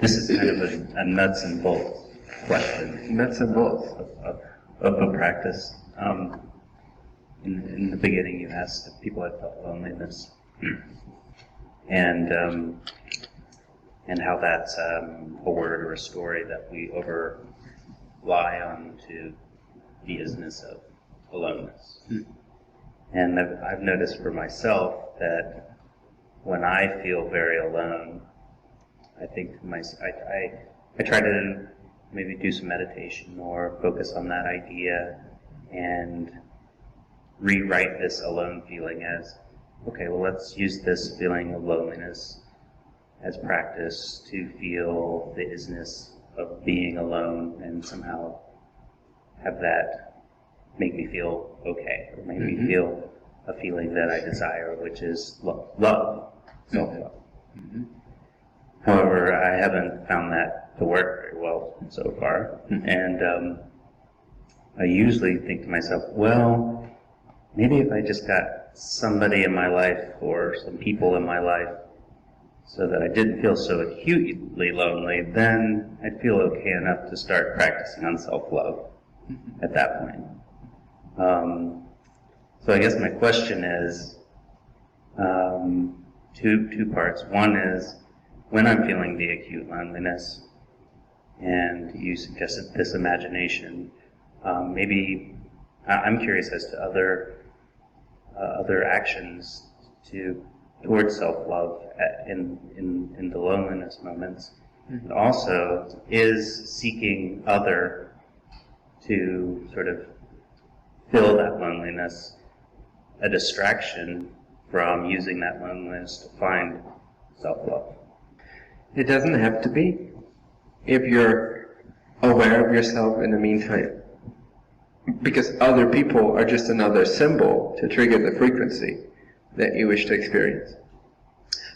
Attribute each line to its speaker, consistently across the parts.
Speaker 1: this is kind of a nuts and bolts question.
Speaker 2: Nuts and bolts
Speaker 1: of a practice. In the beginning, you asked if people had felt loneliness, and how that's a word or a story that we overlie on to the isness of aloneness. And I've noticed for myself that when I feel very alone, I think I try to maybe do some meditation or focus on that idea and rewrite this alone feeling as, okay, well, let's use this feeling of loneliness as practice to feel the isness of being alone and somehow have that make me feel okay, or make me feel a feeling that I desire, which is love, self-love. However, I haven't found that to work very well so far, and I usually think to myself, well, maybe if I just got somebody in my life or some people in my life so that I didn't feel so acutely lonely, then I'd feel okay enough to start practicing on self-love at that point. So I guess my question is two parts. One is, when I'm feeling the acute loneliness, and you suggested this imagination, maybe I'm curious as to other actions towards self-love in the loneliness moments. And also, is seeking other to sort of fill that loneliness a distraction from using that loneliness to find self-love?
Speaker 2: It doesn't have to be, if you're aware of yourself in the meantime. Because other people are just another symbol to trigger the frequency that you wish to experience.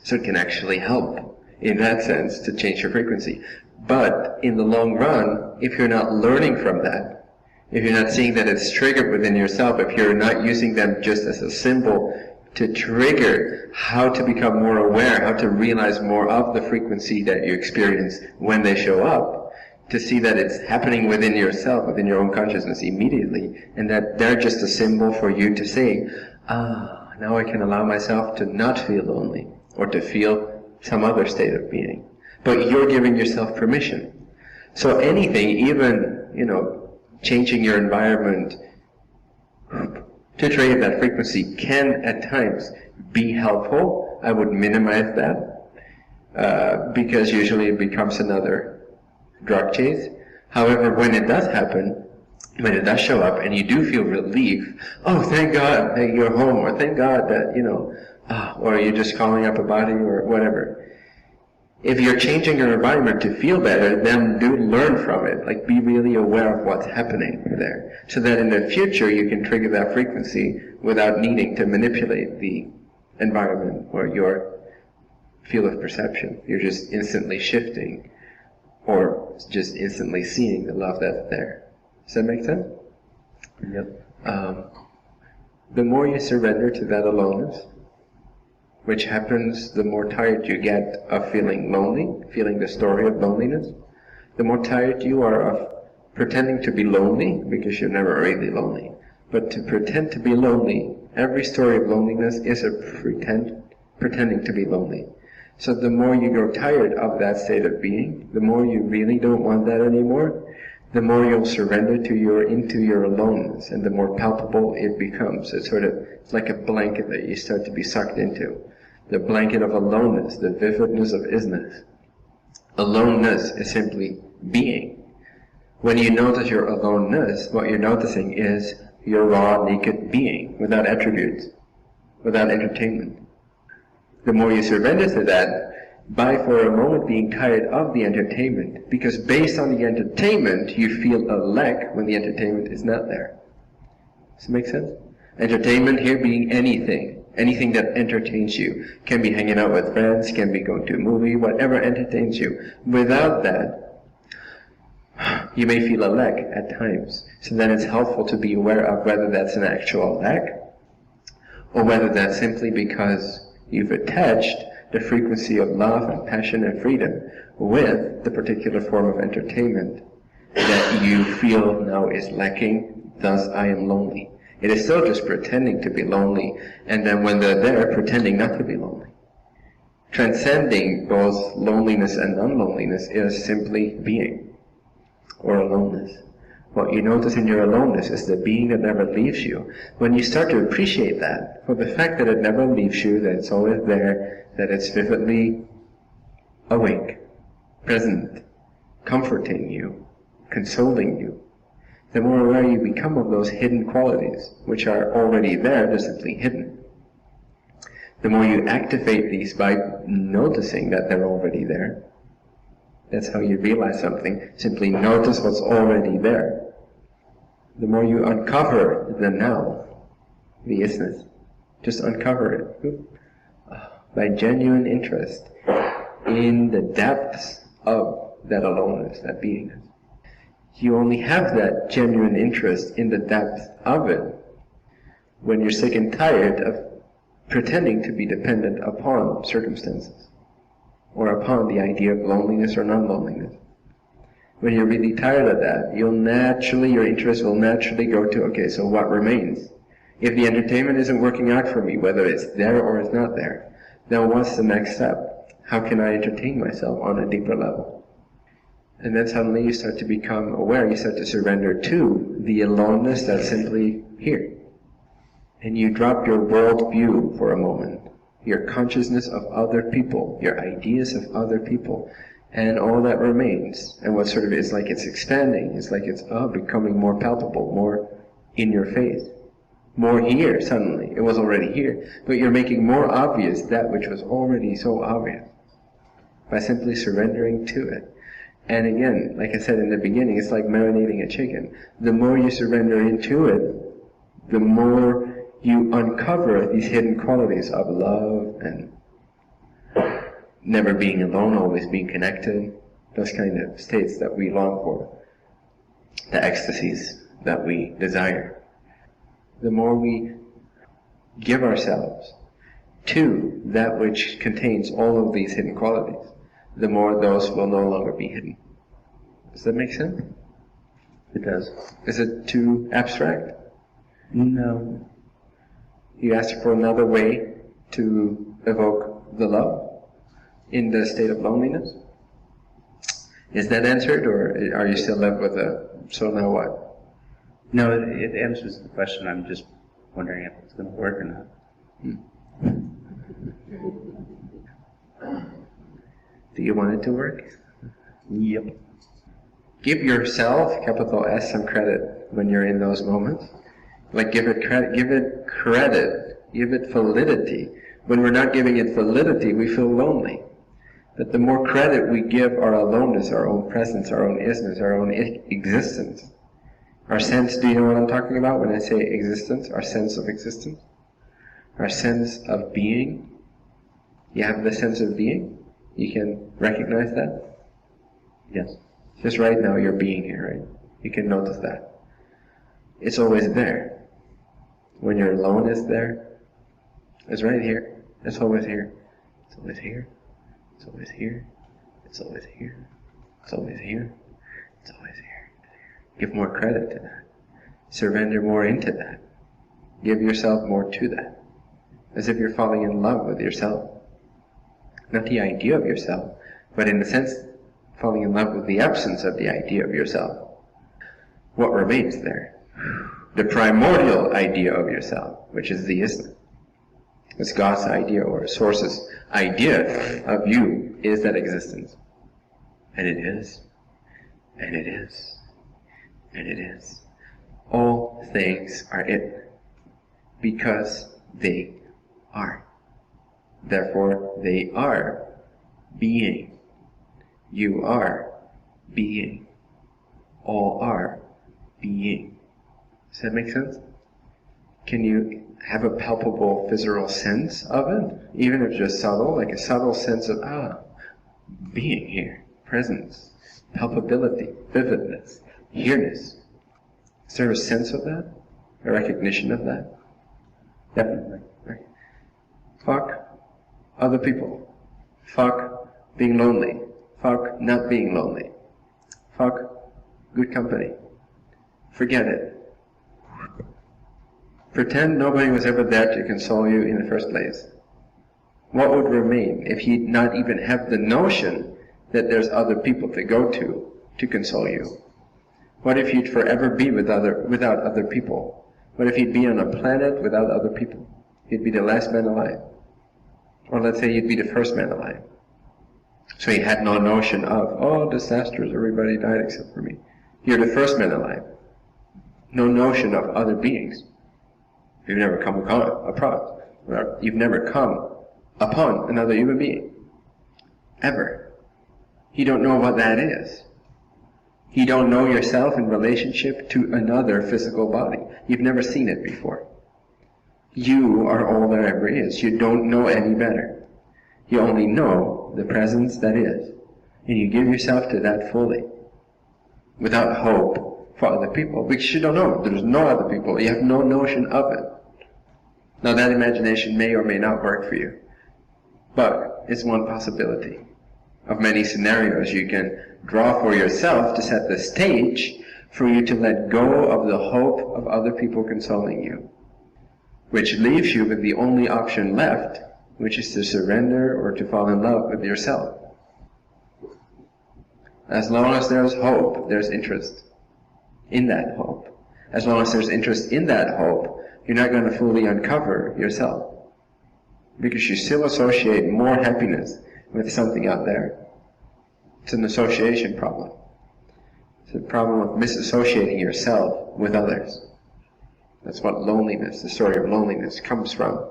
Speaker 2: So it can actually help, in that sense, to change your frequency. But in the long run, if you're not learning from that, if you're not seeing that it's triggered within yourself, if you're not using them just as a symbol to trigger how to become more aware, how to realize more of the frequency that you experience when they show up, to see that it's happening within yourself, within your own consciousness immediately, and that they're just a symbol for you to say, now I can allow myself to not feel lonely, or to feel some other state of being. But you're giving yourself permission. So anything, even, changing your environment to trigger that frequency can at times be helpful. I would minimize that, because usually it becomes another drug chase. However, when it does happen, when it does show up and you do feel relief, oh, thank God that you're home, or thank God that, or you're just calling up a body or whatever. If you're changing your environment to feel better, then do learn from it. Like, be really aware of what's happening there, so that in the future you can trigger that frequency without needing to manipulate the environment or your field of perception. You're just instantly shifting, or just instantly seeing the love that's there. Does that make sense?
Speaker 1: Yep.
Speaker 2: The more you surrender to that aloneness, which happens the more tired you get of feeling lonely, feeling the story of loneliness, the more tired you are of pretending to be lonely, because you're never really lonely. But to pretend to be lonely, every story of loneliness is a pretending to be lonely. So the more you grow tired of that state of being, the more you really don't want that anymore, the more you'll surrender into your aloneness, and the more palpable it becomes. It's like a blanket that you start to be sucked into. The blanket of aloneness, the vividness of isness. Aloneness is simply being. When you notice your aloneness, what you're noticing is your raw, naked being, without attributes, without entertainment. The more you surrender to that, by for a moment being tired of the entertainment, because based on the entertainment, you feel a lack when the entertainment is not there. Does it make sense? Entertainment here being anything that entertains you. Can be hanging out with friends, can be going to a movie, whatever entertains you. Without that, you may feel a lack at times. So then it's helpful to be aware of whether that's an actual lack, or whether that's simply because you've attached the frequency of love and passion and freedom with the particular form of entertainment that you feel now is lacking, thus I am lonely. It is still just pretending to be lonely, and then when they're there, pretending not to be lonely. Transcending both loneliness and unloneliness is simply being, or aloneness. What you notice in your aloneness is the being that never leaves you. When you start to appreciate that, for the fact that it never leaves you, that it's always there, that it's vividly awake, present, comforting you, consoling you, the more aware you become of those hidden qualities, which are already there, they're simply hidden. The more you activate these by noticing that they're already there, that's how you realize something. Simply notice what's already there. The more you uncover the now, the isness, just uncover it by genuine interest in the depths of that aloneness, that beingness. You only have that genuine interest in the depth of it when you're sick and tired of pretending to be dependent upon circumstances or upon the idea of loneliness or non-loneliness. When you're really tired of that, your interest will naturally go to, okay, so what remains? If the entertainment isn't working out for me, whether it's there or it's not there, then what's the next step? How can I entertain myself on a deeper level? And then suddenly you start to become aware, you start to surrender to the aloneness that's simply here. And you drop your world view for a moment, your consciousness of other people, your ideas of other people, and all that remains. And what sort of is like it's expanding, it's like it's becoming more palpable, more in your face, more here suddenly. It was already here, but you're making more obvious that which was already so obvious by simply surrendering to it. And again, like I said in the beginning, it's like marinating a chicken. The more you surrender into it, the more you uncover these hidden qualities of love and never being alone, always being connected, those kind of states that we long for, the ecstasies that we desire. The more we give ourselves to that which contains all of these hidden qualities, the more those will no longer be hidden. Does that make sense?
Speaker 1: It does.
Speaker 2: Is it too abstract?
Speaker 1: No.
Speaker 2: You asked for another way to evoke the love in the state of loneliness? Is that answered, or are you still left with so now what?
Speaker 1: No, it answers the question. I'm just wondering if it's going to work or not.
Speaker 2: Do you want it to work?
Speaker 1: Yep.
Speaker 2: Give yourself, capital S, some credit when you're in those moments. Like give it credit, give it validity. When we're not giving it validity, we feel lonely. But the more credit we give our aloneness, our own presence, our own isness, our own existence, our sense, do you know what I'm talking about when I say existence? Our sense of existence? Our sense of being? You have the sense of being? You can recognize that?
Speaker 1: Yes.
Speaker 2: Just right now you're being here, right? You can notice that. It's always there. When you're alone, it's there. It's right here. It's always here. It's always here. It's always here. It's always here. It's always here. It's always here. Give more credit to that. Surrender more into that. Give yourself more to that. As if you're falling in love with yourself. Not the idea of yourself, but in a sense, falling in love with the absence of the idea of yourself. What remains there? The primordial idea of yourself, which is the isness. It's God's idea, or Source's idea of you, is that existence. And it is. And it is. And it is. All things are it, because they are. Therefore, they are being. You are being. All are being. Does that make sense? Can you have a palpable physical sense of it? Even if just subtle, like a subtle sense of, being here, presence, palpability, vividness, here-ness. Is there a sense of that? A recognition of that?
Speaker 1: Definitely.
Speaker 2: Right. Fuck other people. Fuck being lonely. Fuck not being lonely. Fuck good company. Forget it. Pretend nobody was ever there to console you in the first place. What would remain if you'd not even have the notion that there's other people to go to console you? What if you'd forever be without other people? What if you'd be on a planet without other people? You'd be the last man alive. Or let's say you'd be the first man alive. So you had no notion of, oh, disasters, everybody died except for me. You're the first man alive. No notion of other beings. You've never come upon another human being. Ever. You don't know what that is. You don't know yourself in relationship to another physical body. You've never seen it before. You are all there ever is. You don't know any better. You only know the presence that is. And you give yourself to that fully. Without hope for other people. Because you don't know. There's no other people. You have no notion of it. Now that imagination may or may not work for you. But it's one possibility of many scenarios you can draw for yourself to set the stage for you to let go of the hope of other people consoling you. Which leaves you with the only option left, which is to surrender or to fall in love with yourself. As long as there's hope, there's interest in that hope. As long as there's interest in that hope, you're not going to fully uncover yourself. Because you still associate more happiness with something out there. It's an association problem. It's a problem of misassociating yourself with others. That's what loneliness, the story of loneliness, comes from.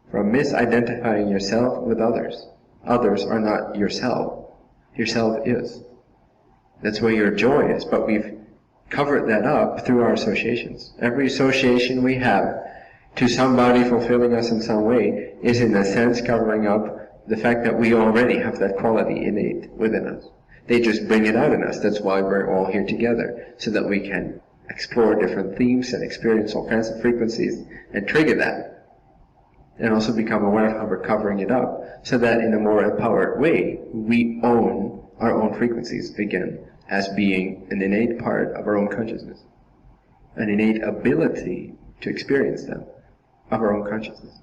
Speaker 2: From misidentifying yourself with others. Others are not yourself. Yourself is. That's where your joy is, but we've covered that up through our associations. Every association we have to somebody fulfilling us in some way is in a sense covering up the fact that we already have that quality innate within us. They just bring it out in us. That's why we're all here together, so that we can explore different themes and experience all kinds of frequencies and trigger that. And also become aware of how we're covering it up, so that in a more empowered way, we own our own frequencies again, as being an innate part of our own consciousness. An innate ability to experience them of our own consciousness.